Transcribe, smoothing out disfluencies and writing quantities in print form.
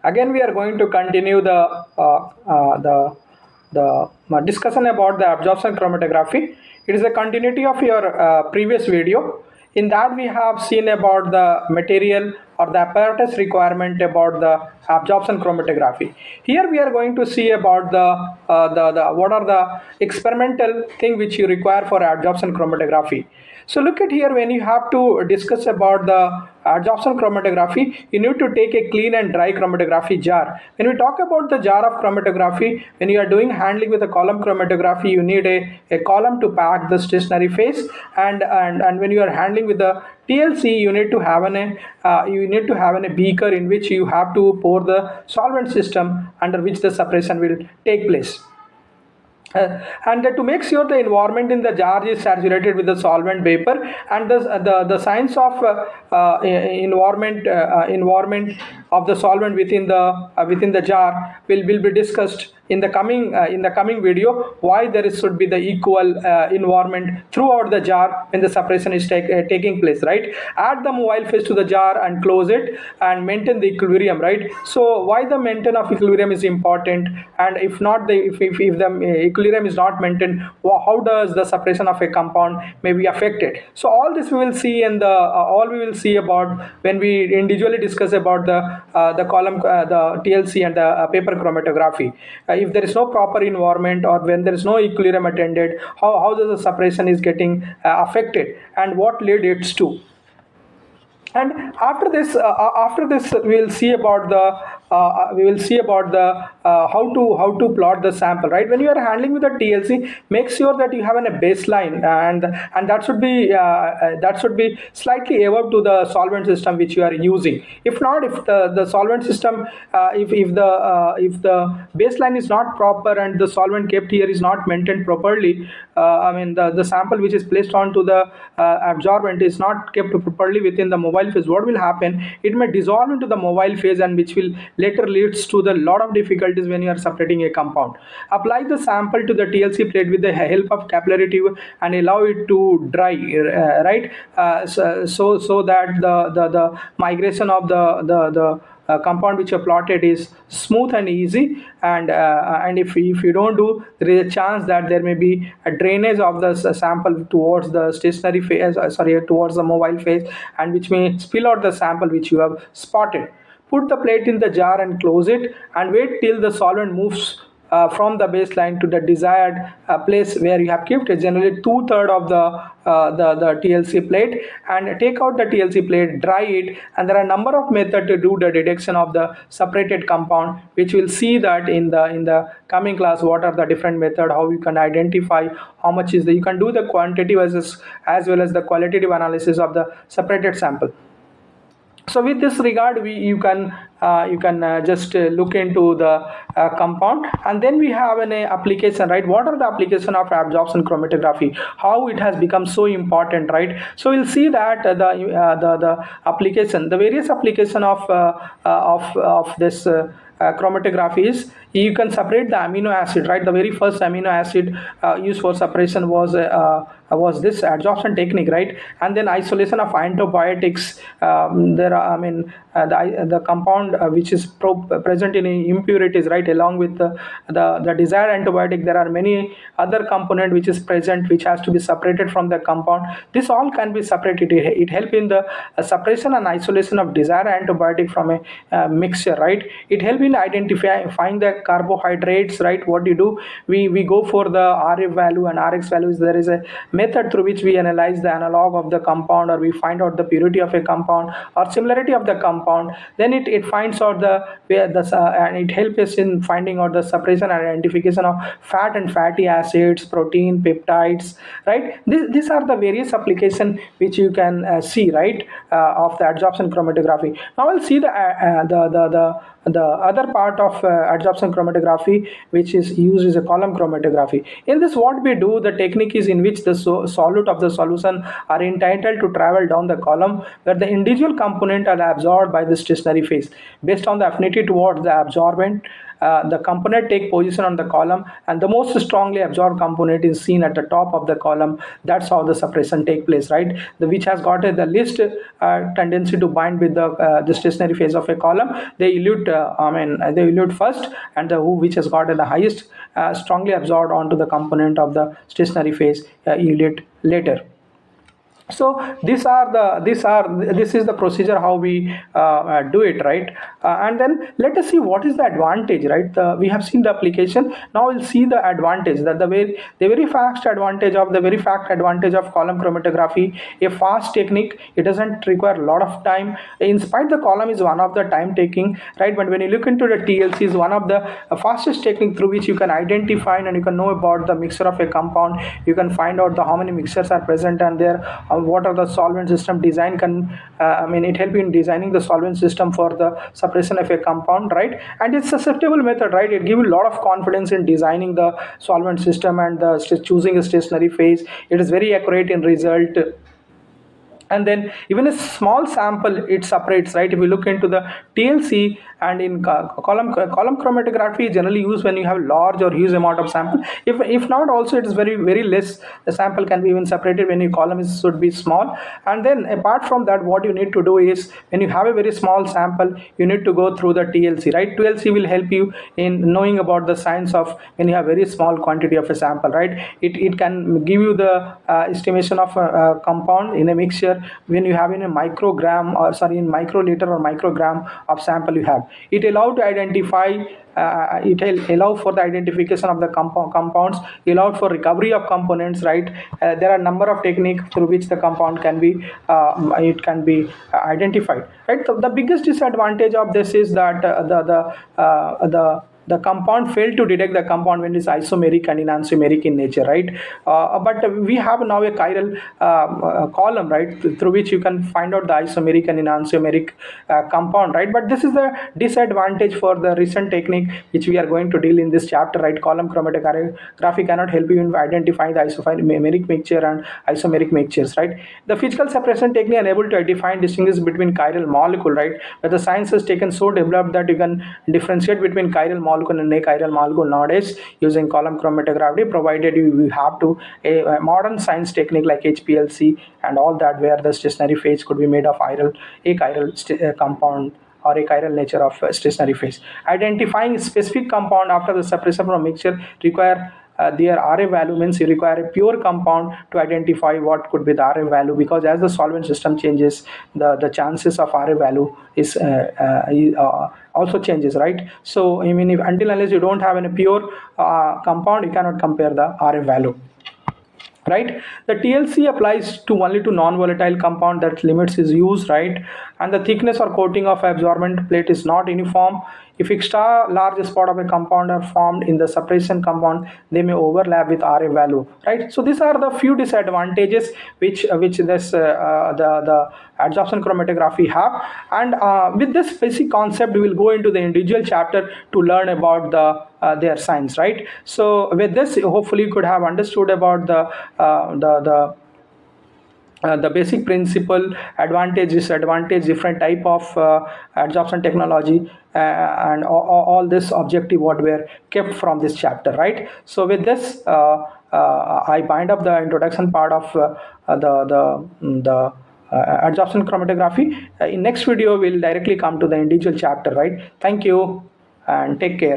Again, we are going to continue the discussion about the absorption chromatography. It is a continuity of your previous video. In that, we have seen about the material or the apparatus requirement about the absorption chromatography. Here, we are going to see about the what are the experimental thing which you require for absorption chromatography. So look at here, when you have to discuss about the adsorption chromatography, you need to take a clean and dry chromatography jar. When we talk about the jar of chromatography, when you are doing handling with a column chromatography, you need a column to pack the stationary phase, and when you are handling with the TLC, you need to have a beaker in which you have to pour the solvent system under which the separation will take place. And to make sure the environment in the jar is saturated with the solvent vapor, and the science of environment of the solvent within the jar will be discussed in the coming video, why there should be the equal environment throughout the jar when the separation is taking place, right? Add the mobile phase to the jar and close it and maintain the equilibrium, right? So why the maintain of equilibrium is important, and if not the if the equilibrium is not maintained, how does the separation of a compound may be affected? So all this we will see in the all we will see about when we individually discuss about the column the TLC and the paper chromatography. If there is no proper environment or when there is no equilibrium attended, how does the separation is getting affected and what lead it to? And after this we will see about the how to plot the sample, right? When you are handling with the TLC, make sure that you have a baseline, and that should be slightly above to the solvent system which you are using. If not, if the solvent system if the baseline is not proper and the solvent kept here is not maintained properly, the sample which is placed onto the absorbent is not kept properly within the mobile phase, what will happen? It may dissolve into the mobile phase, and which will later leads to the lot of difficulties when you are separating a compound. Apply the sample to the TLC plate with the help of capillary tube and allow it to dry, right? So that the migration of the compound which you plotted is smooth and easy, and if you don't do, there is a chance that there may be a drainage of the sample towards the stationary phase, towards the mobile phase, and which may spill out the sample which you have spotted. Put the plate in the jar and close it, and wait till the solvent moves from the baseline to the desired place where you have kept it, generally 2/3 of the TLC plate, and take out the TLC plate, dry it, and there are a number of methods to do the detection of the separated compound, which we'll see that in the coming class. What are the different methods, how you can identify how much is the, you can do the quantitative as well as the qualitative analysis of the separated sample. So with this regard, you can just look into the compound, and then we have an application, right? What are the application of absorption chromatography, how it has become so important, right? So we'll see that the application, the various application of this chromatography is, you can separate the amino acid, right? The very first amino acid used for separation was this adsorption technique, right? And then isolation of antibiotics. There are, the compound which is present in impurities, right? Along with the desired antibiotic, there are many other component which is present, which has to be separated from the compound. This all can be separated. It help in the separation and isolation of desired antibiotic from a mixture, right? It help in identifying the carbohydrates, right? What you do, we go for the RF value and RX values. There is a method through which we analyze the analog of the compound, or we find out the purity of a compound or similarity of the compound. Then it finds out and it helps us in finding out the separation and identification of fat and fatty acids, protein, peptides, right? These are the various application which you can see, right, of the adsorption chromatography. Now I'll see the other part of adsorption chromatography, which is used as a column chromatography. In this, what we do, the technique is in which the solute of the solution are entitled to travel down the column, where the individual component are absorbed by the stationary phase. Based on the affinity towards the absorbent, the component take position on the column, and the most strongly absorbed component is seen at the top of the column. That's how the separation take place, right? Which has got the least tendency to bind with the stationary phase of a column, they elute they elute first, and the which has got the highest strongly absorbed onto the component of the stationary phase elute later. So this is the procedure how we do it, right? And then let us see what is the advantage, right? We have seen the application, now we'll see the advantage, that the very fact advantage of column chromatography, a fast technique. It doesn't require a lot of time, in spite the column is one of the time taking, right? But when you look into the TLC, is one of the fastest technique through which you can identify and you can know about the mixture of a compound. You can find out how many mixtures are present and there, what are the solvent system design can it help you in designing the solvent system for the separation of a compound, right? And it's susceptible method, right? It gives you a lot of confidence in designing the solvent system and choosing a stationary phase. It is very accurate in result. And then even a small sample it separates, right? If you look into the TLC and in column chromatography generally used when you have large or huge amount of sample. If not, also it is very very less, the sample can be even separated when your column should be small. And then apart from that, what you need to do is, when you have a very small sample, you need to go through the TLC, right? TLC will help you in knowing about the science of when you have very small quantity of a sample, right? It can give you the estimation of a compound in a mixture when you have in a microgram, or sorry, in microliter or microgram of sample you have. It allow to identify, it will allow for the identification of the compounds, allow for recovery of components, right? There are a number of techniques through which the compound can be identified, right? The biggest disadvantage of this is that the compound failed to detect the compound when it is isomeric and enantiomeric in nature, right? But we have now a chiral column, right, through which you can find out the isomeric and enantiomeric compound, right? But this is the disadvantage for the recent technique which we are going to deal in this chapter, right? Column chromatography cannot help you in identifying the isomeric mixture and isomeric mixtures, right? The physical separation technique unable to identify and distinguish between chiral molecule, right? But the science has taken so developed that you can differentiate between chiral molecule and achiral molecule nowadays using column chromatography, provided you have to a modern science technique like HPLC and all that, where the stationary phase could be made of achiral compound or a chiral nature of stationary phase. Identifying specific compound after the separation from mixture require their RA value, means you require a pure compound to identify what could be the RA value, because as the solvent system changes, the chances of RA value is also changes, right? So I mean, if until unless you don't have a pure compound, you cannot compare the RA value, right? The TLC applies to only to non-volatile compound, that limits its use, right? And the thickness or coating of absorbent plate is not uniform. If extra large spot of a compound are formed in the separation compound, they may overlap with RA value, right? So these are the few disadvantages which this the adsorption chromatography have. And with this basic concept, we will go into the individual chapter to learn about their science, right? So with this, hopefully you could have understood about the basic principle, advantage, disadvantage, different type of adsorption technology, and all this objective what were kept from this chapter, right? So with this, I bind up the introduction part of the adsorption chromatography. In next video, we'll directly come to the individual chapter, right? Thank you and take care.